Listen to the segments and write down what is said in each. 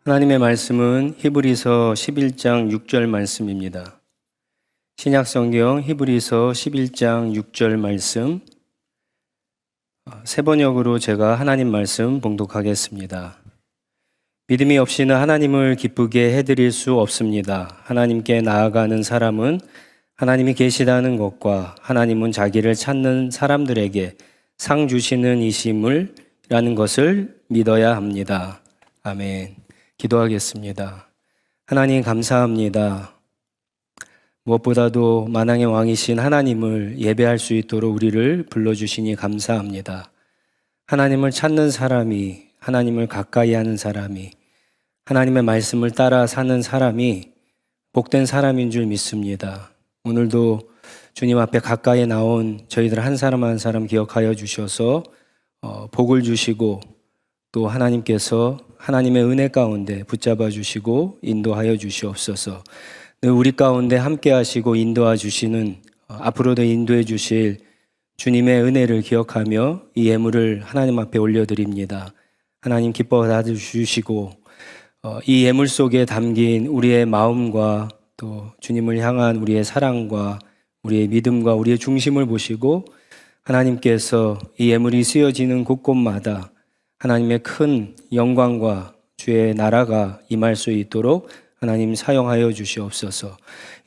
하나님의 말씀은 히브리서 11장 6절 말씀입니다. 신약성경 히브리서 11장 6절 말씀 세 번역으로 제가 하나님 말씀 봉독하겠습니다. 믿음이 없이는 하나님을 기쁘게 해드릴 수 없습니다. 하나님께 나아가는 사람은 하나님이 계시다는 것과 하나님은 자기를 찾는 사람들에게 상 주시는 이심을 라는 것을 믿어야 합니다. 아멘. 기도하겠습니다. 하나님 감사합니다. 무엇보다도 만왕의 왕이신 하나님을 예배할 수 있도록 우리를 불러주시니 감사합니다. 하나님을 찾는 사람이, 하나님을 가까이 하는 사람이, 하나님의 말씀을 따라 사는 사람이 복된 사람인 줄 믿습니다. 오늘도 주님 앞에 가까이 나온 저희들 한 사람 한 사람 기억하여 주셔서 복을 주시고 또 하나님께서 하나님의 은혜 가운데 붙잡아 주시고 인도하여 주시옵소서. 늘 우리 가운데 함께 하시고 인도하 주시는 앞으로도 인도해 주실 주님의 은혜를 기억하며 이 예물을 하나님 앞에 올려드립니다. 하나님 기뻐 받아주시고 이 예물 속에 담긴 우리의 마음과 또 주님을 향한 우리의 사랑과 우리의 믿음과 우리의 중심을 보시고 하나님께서 이 예물이 쓰여지는 곳곳마다 하나님의 큰 영광과 주의 나라가 임할 수 있도록 하나님 사용하여 주시옵소서.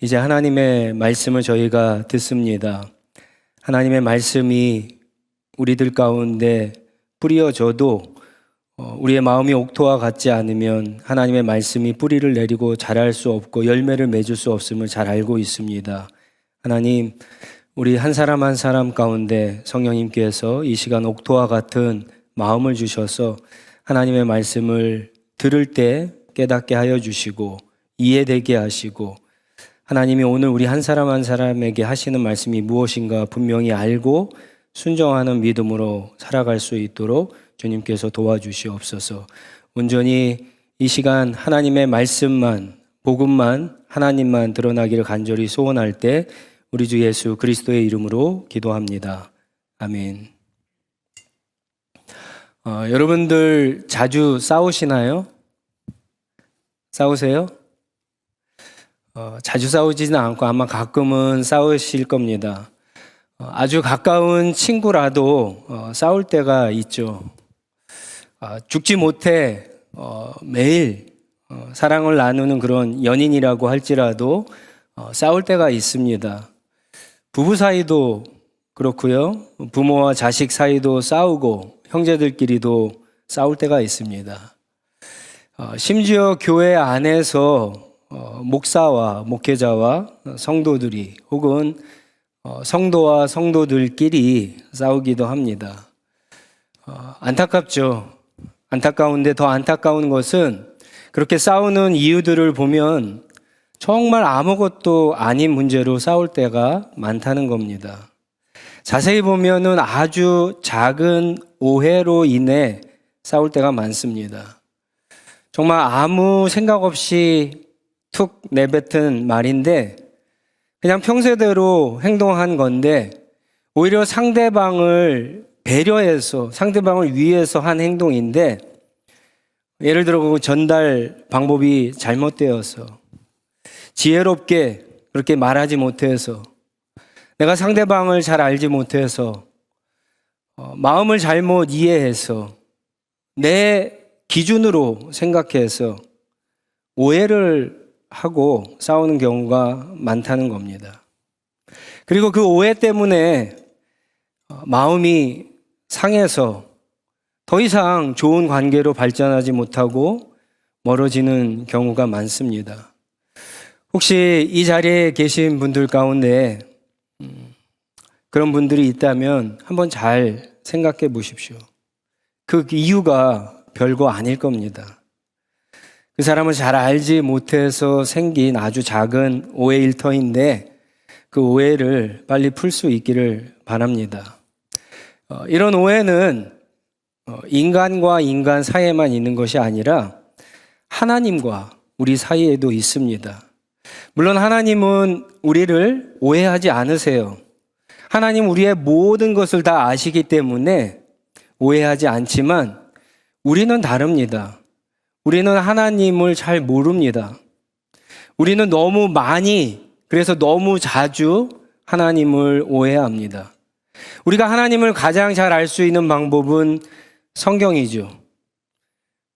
이제 하나님의 말씀을 저희가 듣습니다. 하나님의 말씀이 우리들 가운데 뿌려져도 우리의 마음이 옥토와 같지 않으면 하나님의 말씀이 뿌리를 내리고 자랄 수 없고 열매를 맺을 수 없음을 잘 알고 있습니다. 하나님, 우리 한 사람 한 사람 가운데 성령님께서 이 시간 옥토와 같은 마음을 주셔서 하나님의 말씀을 들을 때 깨닫게 하여 주시고 이해되게 하시고 하나님이 오늘 우리 한 사람 한 사람에게 하시는 말씀이 무엇인가 분명히 알고 순종하는 믿음으로 살아갈 수 있도록 주님께서 도와주시옵소서. 온전히 이 시간 하나님의 말씀만, 복음만, 하나님만 드러나기를 간절히 소원할 때 우리 주 예수 그리스도의 이름으로 기도합니다. 아멘. 여러분들 자주 싸우시나요? 싸우세요? 자주 싸우지는 않고 아마 가끔은 싸우실 겁니다. 아주 가까운 친구라도 싸울 때가 있죠. 죽지 못해 매일 사랑을 나누는 그런 연인이라고 할지라도 싸울 때가 있습니다. 부부 사이도 그렇고요. 부모와 자식 사이도 싸우고 형제들끼리도 싸울 때가 있습니다. 심지어 교회 안에서 목사와 목회자와 성도들이 혹은 성도와 성도들끼리 싸우기도 합니다. 안타깝죠. 안타까운데 더 안타까운 것은 그렇게 싸우는 이유들을 보면 정말 아무것도 아닌 문제로 싸울 때가 많다는 겁니다. 자세히 보면은 아주 작은 오해로 인해 싸울 때가 많습니다. 정말 아무 생각 없이 툭 내뱉은 말인데 그냥 평소대로 행동한 건데 오히려 상대방을 배려해서 상대방을 위해서 한 행동인데 예를 들어 그 전달 방법이 잘못되어서 지혜롭게 그렇게 말하지 못해서 내가 상대방을 잘 알지 못해서 마음을 잘못 이해해서 내 기준으로 생각해서 오해를 하고 싸우는 경우가 많다는 겁니다. 그리고 그 오해 때문에 마음이 상해서 더 이상 좋은 관계로 발전하지 못하고 멀어지는 경우가 많습니다. 혹시 이 자리에 계신 분들 가운데 그런 분들이 있다면 한번 잘 생각해 보십시오. 그 이유가 별거 아닐 겁니다. 그 사람을 잘 알지 못해서 생긴 아주 작은 오해 일터인데 그 오해를 빨리 풀 수 있기를 바랍니다. 이런 오해는 인간과 인간 사이에만 있는 것이 아니라 하나님과 우리 사이에도 있습니다. 물론 하나님은 우리를 오해하지 않으세요. 하나님 우리의 모든 것을 다 아시기 때문에 오해하지 않지만 우리는 다릅니다. 우리는 하나님을 잘 모릅니다. 우리는 너무 많이, 그래서 너무 자주 하나님을 오해합니다. 우리가 하나님을 가장 잘 알 수 있는 방법은 성경이죠.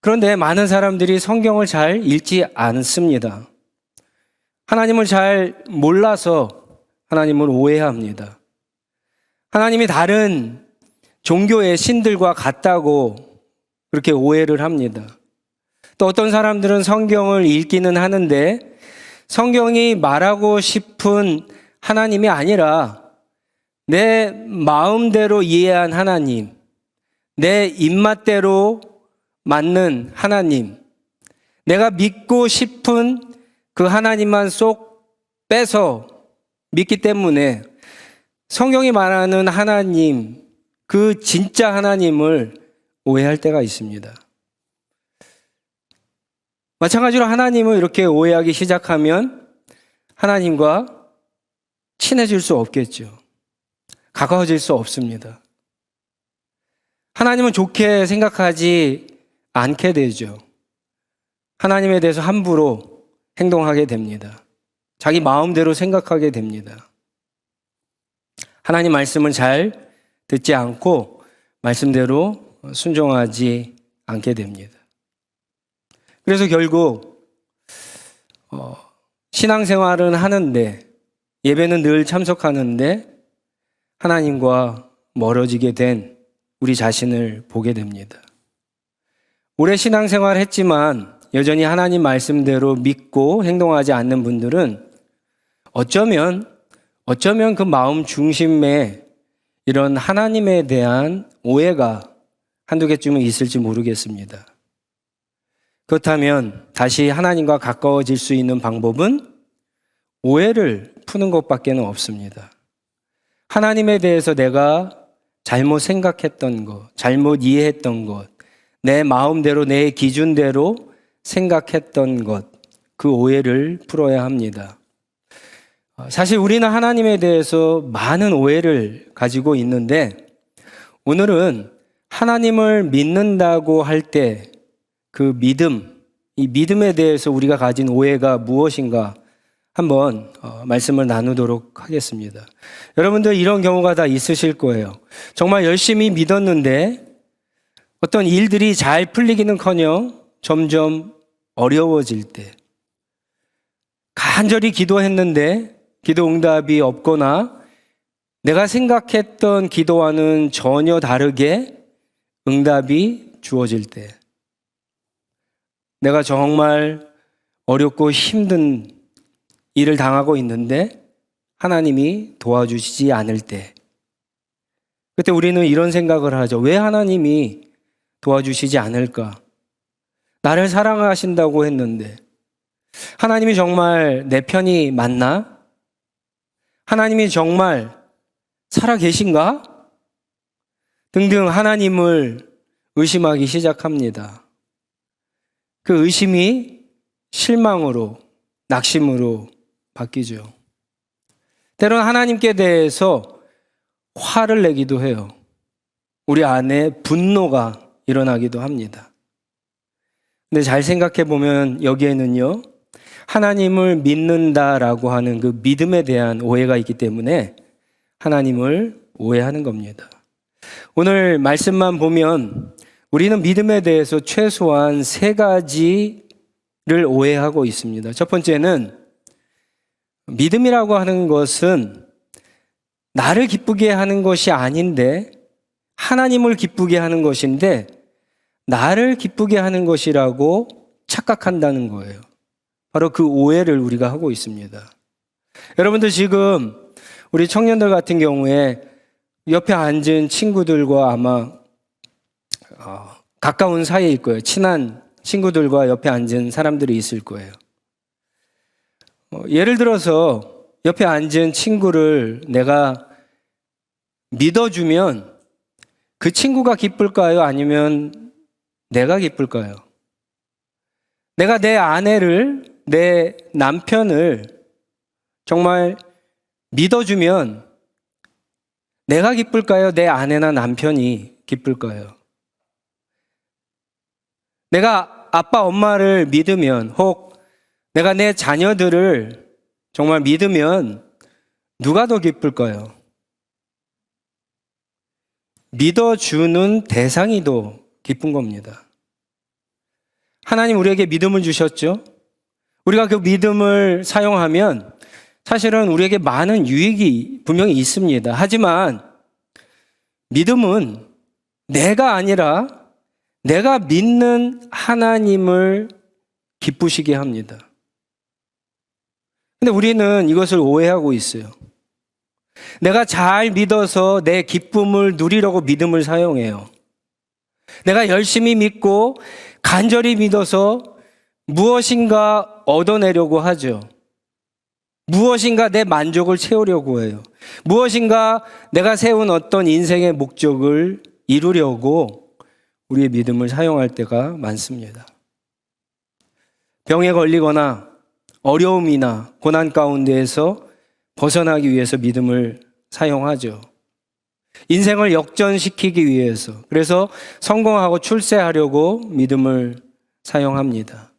그런데 많은 사람들이 성경을 잘 읽지 않습니다. 하나님을 잘 몰라서 하나님을 오해합니다. 하나님이 다른 종교의 신들과 같다고 그렇게 오해를 합니다. 또 어떤 사람들은 성경을 읽기는 하는데 성경이 말하고 싶은 하나님이 아니라 내 마음대로 이해한 하나님, 내 입맛대로 맞는 하나님, 내가 믿고 싶은 그 하나님만 쏙 빼서 믿기 때문에 성경이 말하는 하나님, 그 진짜 하나님을 오해할 때가 있습니다. 마찬가지로 하나님을 이렇게 오해하기 시작하면 하나님과 친해질 수 없겠죠. 가까워질 수 없습니다. 하나님은 좋게 생각하지 않게 되죠. 하나님에 대해서 함부로 행동하게 됩니다. 자기 마음대로 생각하게 됩니다. 하나님 말씀을 잘 듣지 않고 말씀대로 순종하지 않게 됩니다. 그래서 결국 신앙생활은 하는데 예배는 늘 참석하는데 하나님과 멀어지게 된 우리 자신을 보게 됩니다. 오래 신앙생활 했지만 여전히 하나님 말씀대로 믿고 행동하지 않는 분들은 어쩌면 그 마음 중심에 이런 하나님에 대한 오해가 한두 개쯤은 있을지 모르겠습니다. 그렇다면 다시 하나님과 가까워질 수 있는 방법은 오해를 푸는 것밖에는 없습니다. 하나님에 대해서 내가 잘못 생각했던 것, 잘못 이해했던 것, 내 마음대로 내 기준대로 생각했던 것, 그 오해를 풀어야 합니다. 사실 우리는 하나님에 대해서 많은 오해를 가지고 있는데 오늘은 하나님을 믿는다고 할 때 그 믿음, 이 믿음에 대해서 우리가 가진 오해가 무엇인가 한번 말씀을 나누도록 하겠습니다. 여러분들 이런 경우가 다 있으실 거예요. 정말 열심히 믿었는데 어떤 일들이 잘 풀리기는커녕 점점 어려워질 때, 간절히 기도했는데 기도 응답이 없거나 내가 생각했던 기도와는 전혀 다르게 응답이 주어질 때, 내가 정말 어렵고 힘든 일을 당하고 있는데 하나님이 도와주시지 않을 때, 그때 우리는 이런 생각을 하죠. 왜 하나님이 도와주시지 않을까? 나를 사랑하신다고 했는데 하나님이 정말 내 편이 맞나? 하나님이 정말 살아 계신가? 등등 하나님을 의심하기 시작합니다. 그 의심이 실망으로, 낙심으로 바뀌죠. 때로는 하나님께 대해서 화를 내기도 해요. 우리 안에 분노가 일어나기도 합니다. 근데 잘 생각해 보면 여기에는요, 하나님을 믿는다라고 하는 그 믿음에 대한 오해가 있기 때문에 하나님을 오해하는 겁니다. 오늘 말씀만 보면 우리는 믿음에 대해서 최소한 세 가지를 오해하고 있습니다. 첫 번째는 믿음이라고 하는 것은 나를 기쁘게 하는 것이 아닌데 하나님을 기쁘게 하는 것인데 나를 기쁘게 하는 것이라고 착각한다는 거예요. 바로 그 오해를 우리가 하고 있습니다. 여러분들 지금 우리 청년들 같은 경우에 옆에 앉은 친구들과 아마 가까운 사이일 거예요. 친한 친구들과 옆에 앉은 사람들이 있을 거예요. 예를 들어서 옆에 앉은 친구를 내가 믿어주면 그 친구가 기쁠까요? 아니면 내가 기쁠까요? 내가 내 아내를, 내 남편을 정말 믿어주면 내가 기쁠까요? 내 아내나 남편이 기쁠까요? 내가 아빠, 엄마를 믿으면, 혹 내가 내 자녀들을 정말 믿으면 누가 더 기쁠까요? 믿어주는 대상이 더 기쁜 겁니다. 하나님 우리에게 믿음을 주셨죠? 우리가 그 믿음을 사용하면 사실은 우리에게 많은 유익이 분명히 있습니다. 하지만 믿음은 내가 아니라 내가 믿는 하나님을 기쁘시게 합니다. 근데 우리는 이것을 오해하고 있어요. 내가 잘 믿어서 내 기쁨을 누리려고 믿음을 사용해요. 내가 열심히 믿고 간절히 믿어서 무엇인가 얻어내려고 하죠. 무엇인가 내 만족을 채우려고 해요. 무엇인가 내가 세운 어떤 인생의 목적을 이루려고 우리의 믿음을 사용할 때가 많습니다. 병에 걸리거나 어려움이나 고난 가운데에서 벗어나기 위해서 믿음을 사용하죠. 인생을 역전시키기 위해서, 그래서 성공하고 출세하려고 믿음을 사용합니다.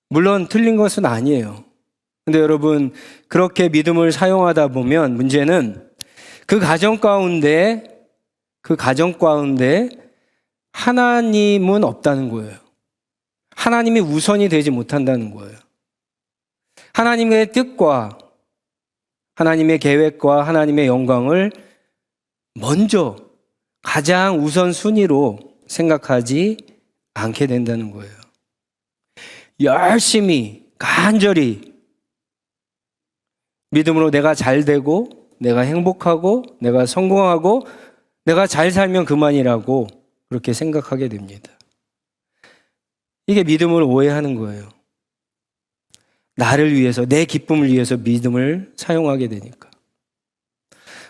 물론 틀린 것은 아니에요. 근데 여러분, 그렇게 믿음을 사용하다 보면 문제는 그 가정 가운데 하나님은 없다는 거예요. 하나님이 우선이 되지 못한다는 거예요. 하나님의 뜻과 하나님의 계획과 하나님의 영광을 먼저 가장 우선순위로 생각하지 않게 된다는 거예요. 열심히 간절히 믿음으로 내가 잘 되고 내가 행복하고 내가 성공하고 내가 잘 살면 그만이라고 그렇게 생각하게 됩니다. 이게 믿음을 오해하는 거예요. 나를 위해서, 내 기쁨을 위해서 믿음을 사용하게 되니까.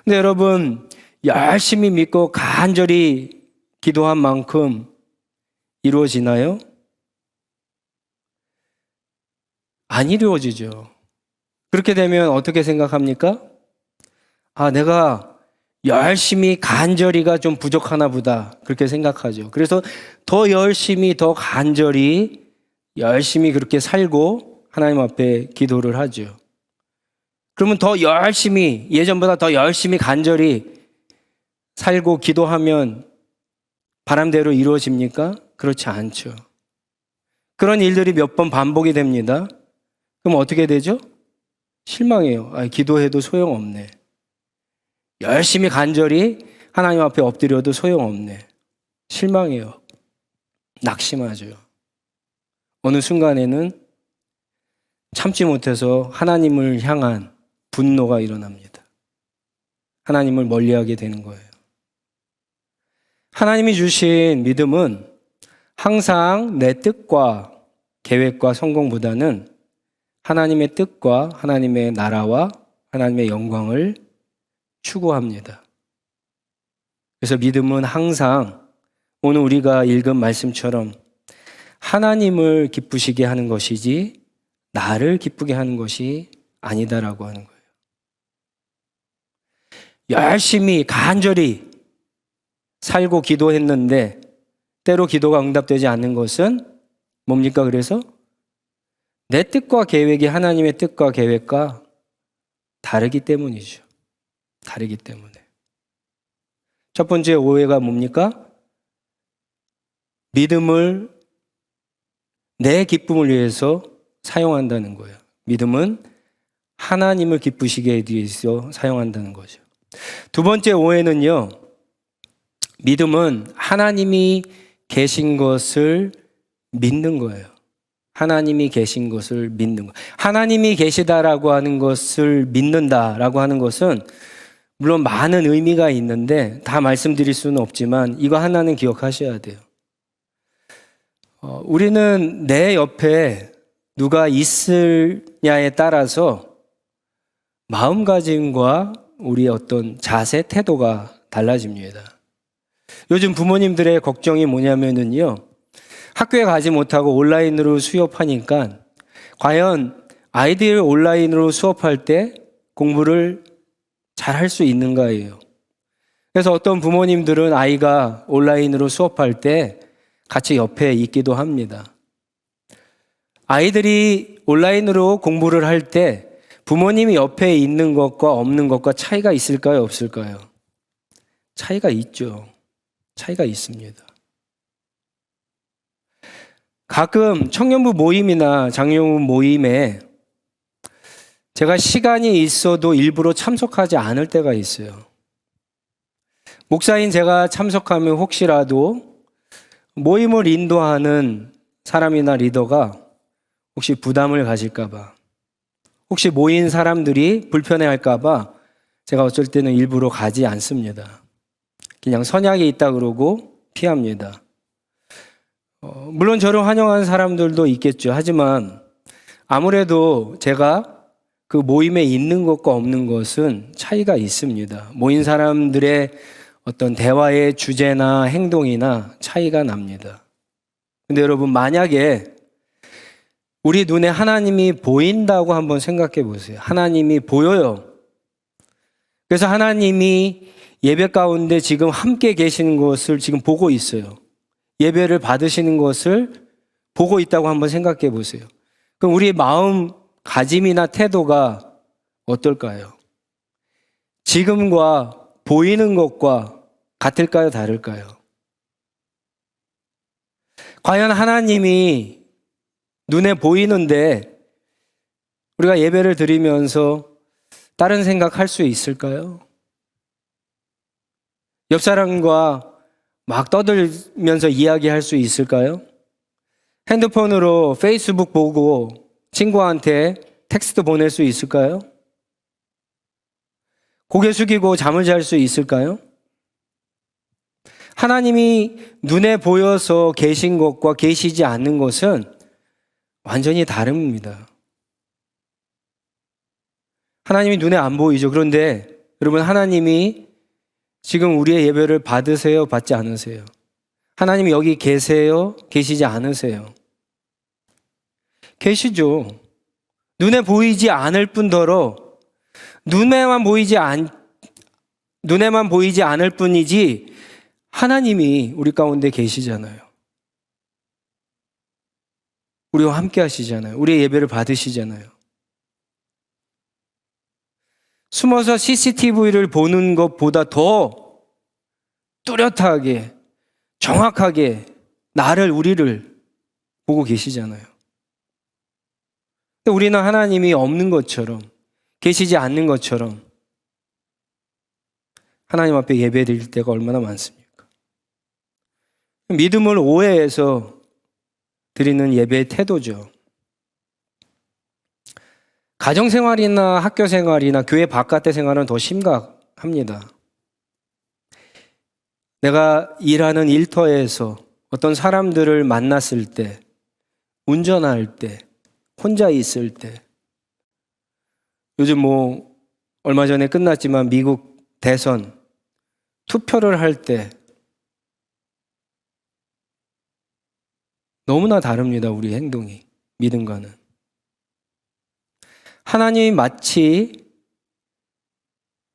근데 여러분, 열심히 믿고 간절히 기도한 만큼 이루어지나요? 안 이루어지죠. 그렇게 되면 어떻게 생각합니까? 아, 내가 열심히 간절히가 좀 부족하나 보다. 그렇게 생각하죠. 그래서 더 열심히, 더 간절히, 열심히 그렇게 살고 하나님 앞에 기도를 하죠. 그러면 더 열심히, 예전보다 더 열심히 간절히 살고 기도하면 바람대로 이루어집니까? 그렇지 않죠. 그런 일들이 몇 번 반복이 됩니다. 그럼 어떻게 되죠? 실망해요. 아, 기도해도 소용없네. 열심히 간절히 하나님 앞에 엎드려도 소용없네. 실망해요. 낙심하죠. 어느 순간에는 참지 못해서 하나님을 향한 분노가 일어납니다. 하나님을 멀리하게 되는 거예요. 하나님이 주신 믿음은 항상 내 뜻과 계획과 성공보다는 하나님의 뜻과 하나님의 나라와 하나님의 영광을 추구합니다. 그래서 믿음은 항상 오늘 우리가 읽은 말씀처럼 하나님을 기쁘시게 하는 것이지 나를 기쁘게 하는 것이 아니다라고 하는 거예요. 열심히 간절히 살고 기도했는데 때로 기도가 응답되지 않는 것은 뭡니까? 그래서 내 뜻과 계획이 하나님의 뜻과 계획과 다르기 때문이죠. 다르기 때문에. 첫 번째 오해가 뭡니까? 믿음을 내 기쁨을 위해서 사용한다는 거예요. 믿음은 하나님을 기쁘시게 하기 위해서 사용한다는 거죠. 두 번째 오해는요, 믿음은 하나님이 계신 것을 믿는 거예요. 하나님이 계신 것을 믿는 것. 하나님이 계시다라고 하는 것을 믿는다라고 하는 것은 물론 많은 의미가 있는데 다 말씀드릴 수는 없지만 이거 하나는 기억하셔야 돼요. 우리는 내 옆에 누가 있으냐에 따라서 마음가짐과 우리의 어떤 자세, 태도가 달라집니다. 요즘 부모님들의 걱정이 뭐냐면은요, 학교에 가지 못하고 온라인으로 수업하니까 과연 아이들 온라인으로 수업할 때 공부를 잘 할 수 있는가예요. 그래서 어떤 부모님들은 아이가 온라인으로 수업할 때 같이 옆에 있기도 합니다. 아이들이 온라인으로 공부를 할 때 부모님이 옆에 있는 것과 없는 것과 차이가 있을까요? 없을까요? 차이가 있죠. 차이가 있습니다. 가끔 청년부 모임이나 장로부 모임에 제가 시간이 있어도 일부러 참석하지 않을 때가 있어요. 목사인 제가 참석하면 혹시라도 모임을 인도하는 사람이나 리더가 혹시 부담을 가질까봐, 혹시 모인 사람들이 불편해할까봐 제가 어쩔 때는 일부러 가지 않습니다. 그냥 선약이 있다 그러고 피합니다. 물론 저를 환영하는 사람들도 있겠죠. 하지만 아무래도 제가 그 모임에 있는 것과 없는 것은 차이가 있습니다. 모인 사람들의 어떤 대화의 주제나 행동이나 차이가 납니다. 근데 여러분, 만약에 우리 눈에 하나님이 보인다고 한번 생각해 보세요. 하나님이 보여요. 그래서 하나님이 예배 가운데 지금 함께 계시는 것을 지금 보고 있어요. 예배를 받으시는 것을 보고 있다고 한번 생각해 보세요. 그럼 우리의 마음가짐이나 태도가 어떨까요? 지금과 보이는 것과 같을까요? 다를까요? 과연 하나님이 눈에 보이는데 우리가 예배를 드리면서 다른 생각할 수 있을까요? 옆 사람과 막 떠들면서 이야기할 수 있을까요? 핸드폰으로 페이스북 보고 친구한테 텍스트 보낼 수 있을까요? 고개 숙이고 잠을 잘 수 있을까요? 하나님이 눈에 보여서 계신 것과 계시지 않는 것은 완전히 다릅니다. 하나님이 눈에 안 보이죠. 그런데 여러분, 하나님이 지금 우리의 예배를 받으세요? 받지 않으세요? 하나님이 여기 계세요? 계시지 않으세요? 계시죠. 눈에 보이지 않을 뿐더러 눈에만 보이지 않을 뿐이지 하나님이 우리 가운데 계시잖아요. 우리와 함께 하시잖아요. 우리의 예배를 받으시잖아요. 숨어서 CCTV를 보는 것보다 더 뚜렷하게, 정확하게 우리를 보고 계시잖아요. 근데 우리는 하나님이 없는 것처럼, 계시지 않는 것처럼 하나님 앞에 예배 드릴 때가 얼마나 많습니까? 믿음을 오해해서 드리는 예배의 태도죠. 가정생활이나 학교생활이나 교회 바깥의 생활은 더 심각합니다. 내가 일하는 일터에서 어떤 사람들을 만났을 때, 운전할 때, 혼자 있을 때, 요즘 얼마 전에 끝났지만 미국 대선 투표를 할 때 너무나 다릅니다. 우리 행동이, 믿음과는. 하나님이 마치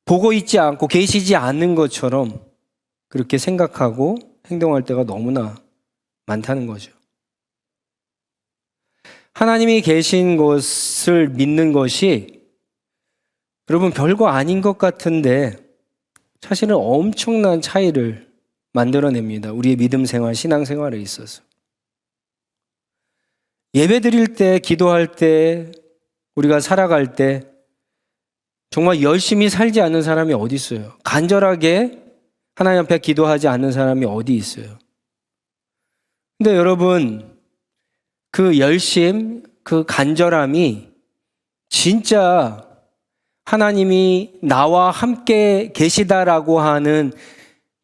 보고 있지 않고 계시지 않는 것처럼 그렇게 생각하고 행동할 때가 너무나 많다는 거죠. 하나님이 계신 것을 믿는 것이 여러분 별거 아닌 것 같은데 사실은 엄청난 차이를 만들어냅니다. 우리의 믿음 생활, 신앙 생활에 있어서. 예배 드릴 때, 기도할 때, 우리가 살아갈 때 정말 열심히 살지 않는 사람이 어디 있어요? 간절하게 하나님 앞에 기도하지 않는 사람이 어디 있어요? 근데 여러분, 그 열심, 그 간절함이 진짜 하나님이 나와 함께 계시다라고 하는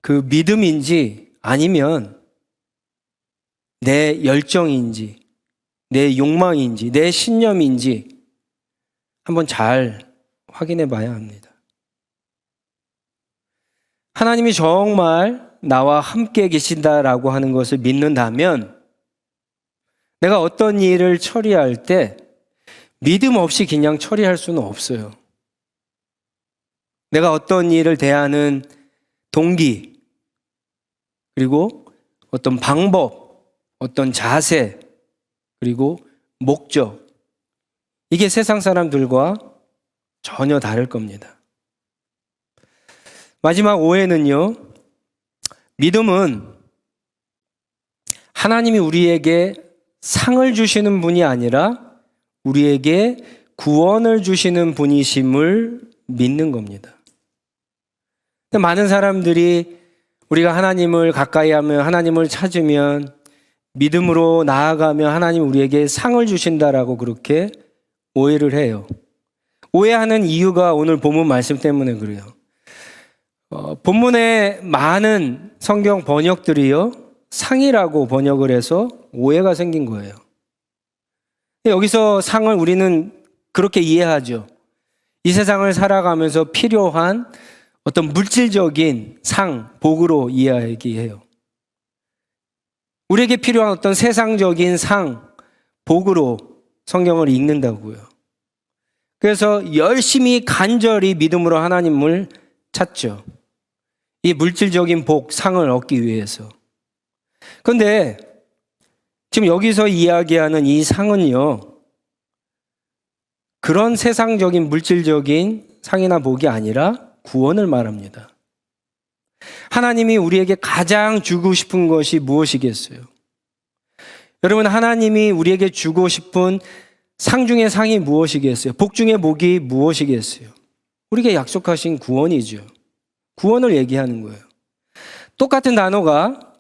그 믿음인지 아니면 내 열정인지 내 욕망인지 내 신념인지 한번 잘 확인해 봐야 합니다. 하나님이 정말 나와 함께 계신다라고 하는 것을 믿는다면 내가 어떤 일을 처리할 때 믿음 없이 그냥 처리할 수는 없어요. 내가 어떤 일을 대하는 동기, 그리고 어떤 방법, 어떤 자세, 그리고 목적, 이게 세상 사람들과 전혀 다를 겁니다. 마지막 오해는요, 믿음은 하나님이 우리에게 상을 주시는 분이 아니라 우리에게 구원을 주시는 분이심을 믿는 겁니다. 많은 사람들이 우리가 하나님을 가까이 하면, 하나님을 찾으면, 믿음으로 나아가면 하나님 우리에게 상을 주신다라고 그렇게 오해를 해요. 오해하는 이유가 오늘 본문 말씀 때문에 그래요. 본문에 많은 성경 번역들이요, 상이라고 번역을 해서 오해가 생긴 거예요. 여기서 상을 우리는 그렇게 이해하죠. 이 세상을 살아가면서 필요한 어떤 물질적인 상, 복으로 이야기해요. 우리에게 필요한 어떤 세상적인 상, 복으로 성경을 읽는다고요. 그래서 열심히 간절히 믿음으로 하나님을 찾죠. 이 물질적인 복, 상을 얻기 위해서. 그런데 지금 여기서 이야기하는 이 상은요, 그런 세상적인 물질적인 상이나 복이 아니라 구원을 말합니다. 하나님이 우리에게 가장 주고 싶은 것이 무엇이겠어요? 여러분, 하나님이 우리에게 주고 싶은 상 중의 상이 무엇이겠어요? 복 중의 복이 무엇이겠어요? 우리에게 약속하신 구원이죠. 구원을 얘기하는 거예요. 똑같은 단어가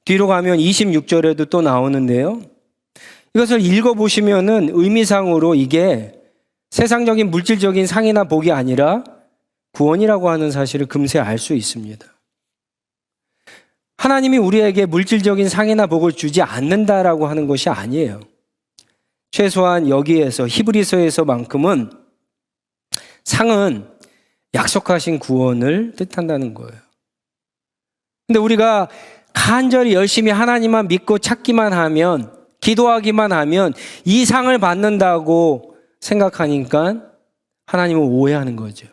뒤로 가면 26절에도 또 나오는데요. 이것을 읽어보시면은 의미상으로 이게 세상적인 물질적인 상이나 복이 아니라 구원이라고 하는 사실을 금세 알 수 있습니다. 하나님이 우리에게 물질적인 상이나 복을 주지 않는다라고 하는 것이 아니에요. 최소한 여기에서 히브리서에서만큼은 상은 약속하신 구원을 뜻한다는 거예요. 근데 우리가 간절히 열심히 하나님만 믿고 찾기만 하면, 기도하기만 하면 이 상을 받는다고 생각하니까 하나님을 오해하는 거죠.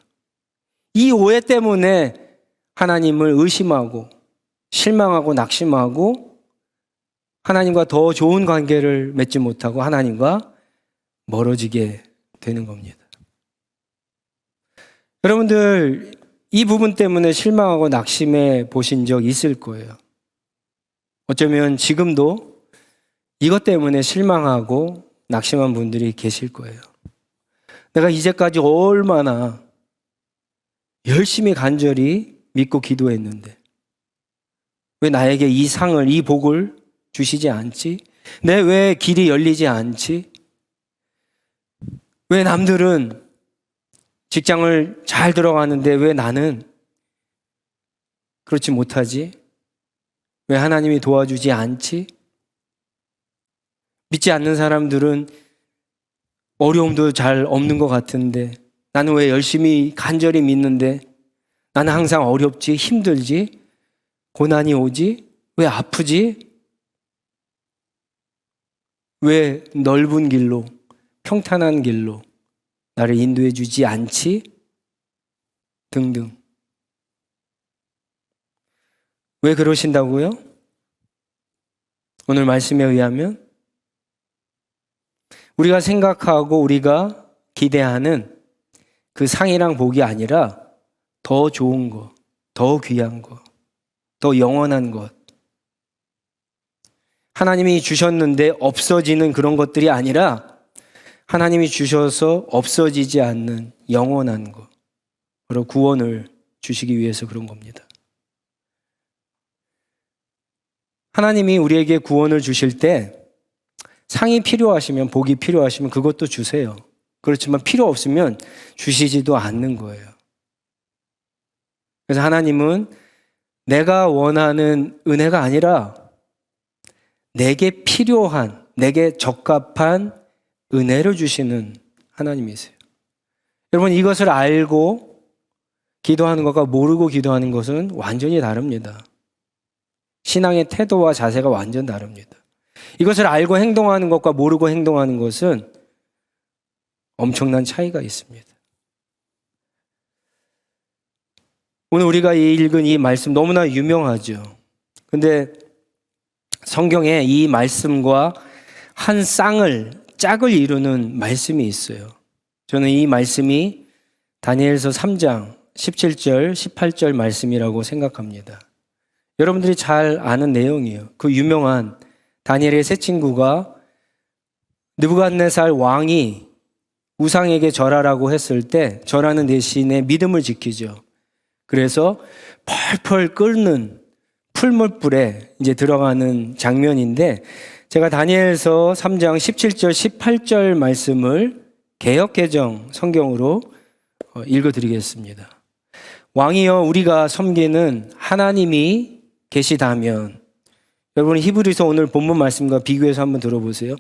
이 오해 때문에 하나님을 의심하고 실망하고 낙심하고 하나님과 더 좋은 관계를 맺지 못하고 하나님과 멀어지게 되는 겁니다. 여러분들, 이 부분 때문에 실망하고 낙심해 보신 적 있을 거예요. 어쩌면 지금도 이것 때문에 실망하고 낙심한 분들이 계실 거예요. 내가 이제까지 얼마나 열심히 간절히 믿고 기도했는데 왜 나에게 이 상을, 이 복을 주시지 않지? 내 왜 길이 열리지 않지? 왜 남들은 직장을 잘 들어가는데 왜 나는 그렇지 못하지? 왜 하나님이 도와주지 않지? 믿지 않는 사람들은 어려움도 잘 없는 것 같은데 나는 왜 열심히 간절히 믿는데 나는 항상 어렵지, 힘들지, 고난이 오지, 왜 아프지? 왜 넓은 길로, 평탄한 길로 나를 인도해 주지 않지? 등등. 왜 그러신다고요? 오늘 말씀에 의하면 우리가 생각하고 우리가 기대하는 그 상이랑 복이 아니라 더 좋은 것, 더 귀한 것, 더 영원한 것. 하나님이 주셨는데 없어지는 그런 것들이 아니라 하나님이 주셔서 없어지지 않는 영원한 것. 바로 구원을 주시기 위해서 그런 겁니다. 하나님이 우리에게 구원을 주실 때 상이 필요하시면, 복이 필요하시면 그것도 주세요. 그렇지만 필요 없으면 주시지도 않는 거예요. 그래서 하나님은 내가 원하는 은혜가 아니라 내게 필요한, 내게 적합한 은혜를 주시는 하나님이세요. 여러분, 이것을 알고 기도하는 것과 모르고 기도하는 것은 완전히 다릅니다. 신앙의 태도와 자세가 완전 다릅니다. 이것을 알고 행동하는 것과 모르고 행동하는 것은 엄청난 차이가 있습니다. 오늘 우리가 읽은 이 말씀 너무나 유명하죠. 근데 성경에 이 말씀과 한 짝을 이루는 말씀이 있어요. 저는 이 말씀이 다니엘서 3장 17절, 18절 말씀이라고 생각합니다. 여러분들이 잘 아는 내용이에요. 그 유명한 다니엘의 세 친구가 느부갓네살 왕이 우상에게 절하라고 했을 때 절하는 대신에 믿음을 지키죠. 그래서 펄펄 끓는 풀물불에 이제 들어가는 장면인데, 제가 다니엘서 3장 17절, 18절 말씀을 개역개정 성경으로 읽어드리겠습니다. 왕이여, 우리가 섬기는 하나님이 계시다면, 여러분 히브리서 오늘 본문 말씀과 비교해서 한번 들어보세요.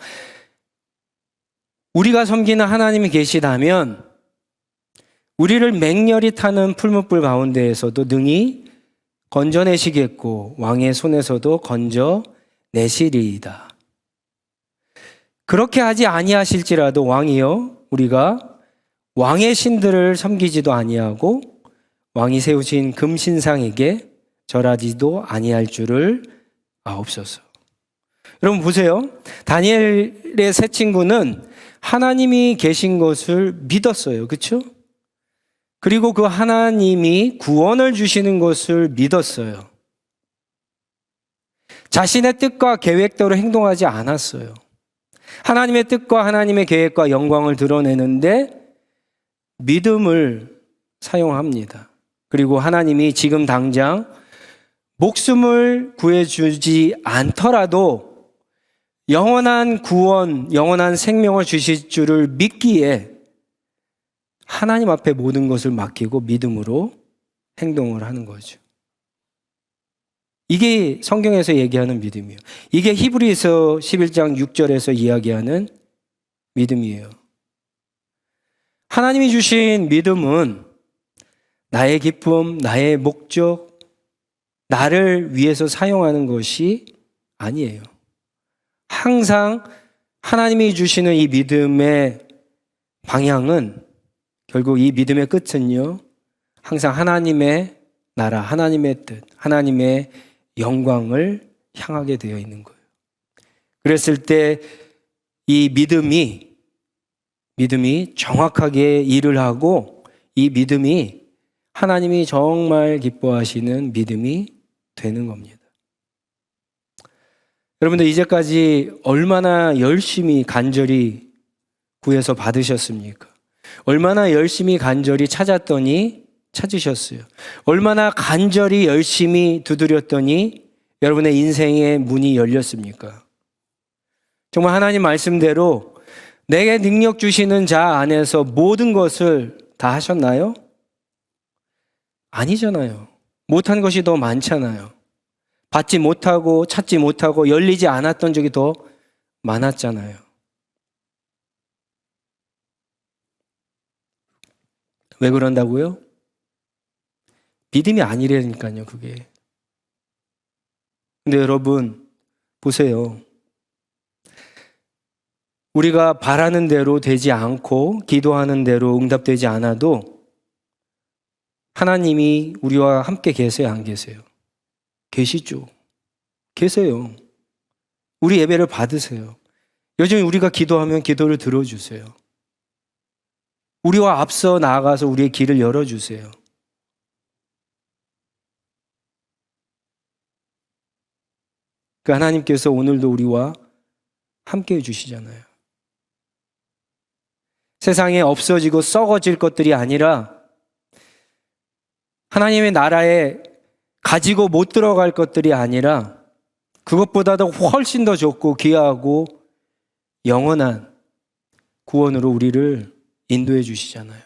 우리가 섬기는 하나님이 계시다면 우리를 맹렬히 타는 풀무불 가운데에서도 능히 건져내시겠고 왕의 손에서도 건져내시리이다. 그렇게 하지 아니하실지라도 왕이여, 우리가 왕의 신들을 섬기지도 아니하고 왕이 세우신 금신상에게 절하지도 아니할 줄을 아옵소서. 여러분 보세요. 다니엘의 세 친구는 하나님이 계신 것을 믿었어요. 그렇죠? 그리고 그 하나님이 구원을 주시는 것을 믿었어요. 자신의 뜻과 계획대로 행동하지 않았어요. 하나님의 뜻과 하나님의 계획과 영광을 드러내는데 믿음을 사용합니다. 그리고 하나님이 지금 당장 목숨을 구해주지 않더라도 영원한 구원, 영원한 생명을 주실 줄을 믿기에 하나님 앞에 모든 것을 맡기고 믿음으로 행동을 하는 거죠. 이게 성경에서 얘기하는 믿음이에요. 이게 히브리서 11장 6절에서 이야기하는 믿음이에요. 하나님이 주신 믿음은 나의 기쁨, 나의 목적, 나를 위해서 사용하는 것이 아니에요. 항상 하나님이 주시는 이 믿음의 방향은, 결국 이 믿음의 끝은요, 항상 하나님의 나라, 하나님의 뜻, 하나님의 영광을 향하게 되어 있는 거예요. 그랬을 때 이 믿음이 정확하게 일을 하고, 이 믿음이 하나님이 정말 기뻐하시는 믿음이 되는 겁니다. 여러분들 이제까지 얼마나 열심히 간절히 구해서 받으셨습니까? 얼마나 열심히 간절히 찾았더니 찾으셨어요? 얼마나 간절히 열심히 두드렸더니 여러분의 인생의 문이 열렸습니까? 정말 하나님 말씀대로 내게 능력 주시는 자 안에서 모든 것을 다 하셨나요? 아니잖아요. 못한 것이 더 많잖아요. 받지 못하고 찾지 못하고 열리지 않았던 적이 더 많았잖아요. 왜 그런다고요? 믿음이 아니라니까요, 그게. 근데 여러분, 보세요. 우리가 바라는 대로 되지 않고 기도하는 대로 응답되지 않아도 하나님이 우리와 함께 계세요, 안 계세요? 계시죠. 계세요. 우리 예배를 받으세요. 여전히 우리가 기도하면 기도를 들어주세요. 우리와 앞서 나아가서 우리의 길을 열어주세요. 그 하나님께서 오늘도 우리와 함께 해주시잖아요. 세상에 없어지고 썩어질 것들이 아니라 하나님의 나라에 가지고 못 들어갈 것들이 아니라 그것보다도 훨씬 더 좋고 귀하고 영원한 구원으로 우리를 인도해 주시잖아요.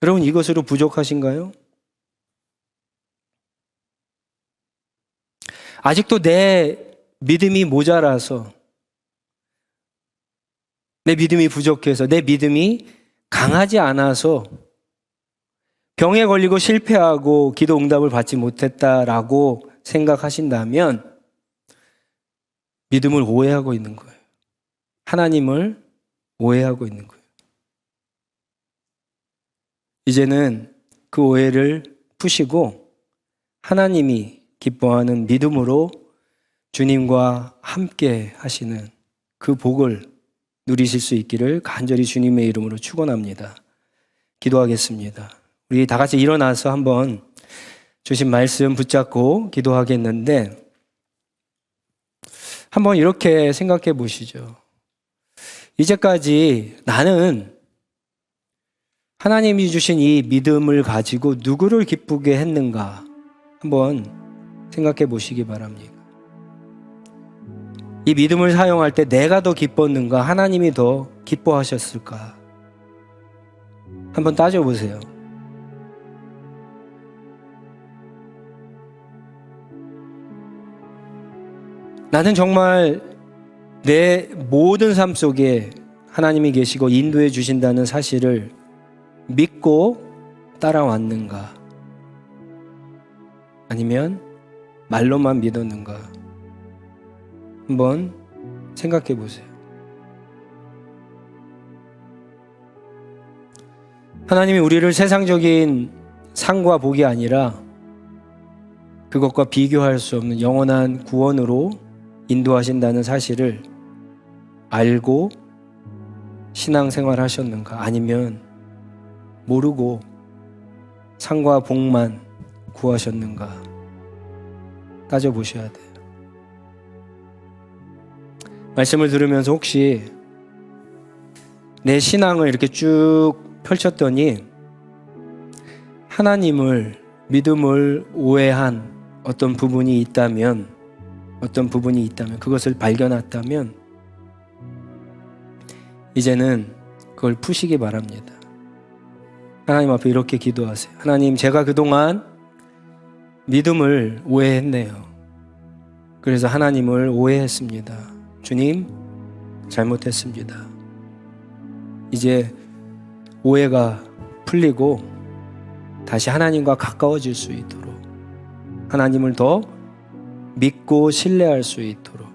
여러분, 이것으로 부족하신가요? 아직도 내 믿음이 모자라서, 내 믿음이 부족해서, 내 믿음이 강하지 않아서 병에 걸리고 실패하고 기도 응답을 받지 못했다라고 생각하신다면 믿음을 오해하고 있는 거예요. 하나님을 오해하고 있는 거예요. 이제는 그 오해를 푸시고 하나님이 기뻐하는 믿음으로 주님과 함께 하시는 그 복을 누리실 수 있기를 간절히 주님의 이름으로 축원합니다. 기도하겠습니다. 우리 다 같이 일어나서 한번 주신 말씀 붙잡고 기도하겠는데, 한번 이렇게 생각해 보시죠. 이제까지 나는 하나님이 주신 이 믿음을 가지고 누구를 기쁘게 했는가 한번 생각해 보시기 바랍니다. 이 믿음을 사용할 때 내가 더 기뻤는가, 하나님이 더 기뻐하셨을까? 한번 따져보세요. 나는 정말 내 모든 삶 속에 하나님이 계시고 인도해 주신다는 사실을 믿고 따라왔는가? 아니면 말로만 믿었는가? 한번 생각해 보세요. 하나님이 우리를 세상적인 상과 복이 아니라 그것과 비교할 수 없는 영원한 구원으로 인도하신다는 사실을 알고 신앙생활 하셨는가? 아니면 모르고 상과 복만 구하셨는가? 따져보셔야 돼요. 말씀을 들으면서 혹시 내 신앙을 이렇게 쭉 펼쳤더니 하나님을, 믿음을 오해한 어떤 부분이 있다면 그것을 발견했다면 이제는 그걸 푸시기 바랍니다. 하나님 앞에 이렇게 기도하세요. 하나님, 제가 그동안 믿음을 오해했네요. 그래서 하나님을 오해했습니다. 주님, 잘못했습니다. 이제 오해가 풀리고 다시 하나님과 가까워질 수 있도록, 하나님을 더 믿고 신뢰할 수 있도록,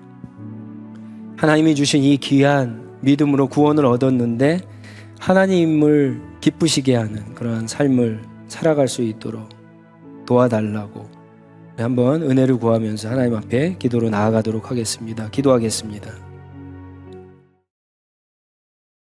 하나님이 주신 이 귀한 믿음으로 구원을 얻었는데 하나님을 기쁘시게 하는 그러한 삶을 살아갈 수 있도록 도와달라고 한번 은혜를 구하면서 하나님 앞에 기도로 나아가도록 하겠습니다. 기도하겠습니다.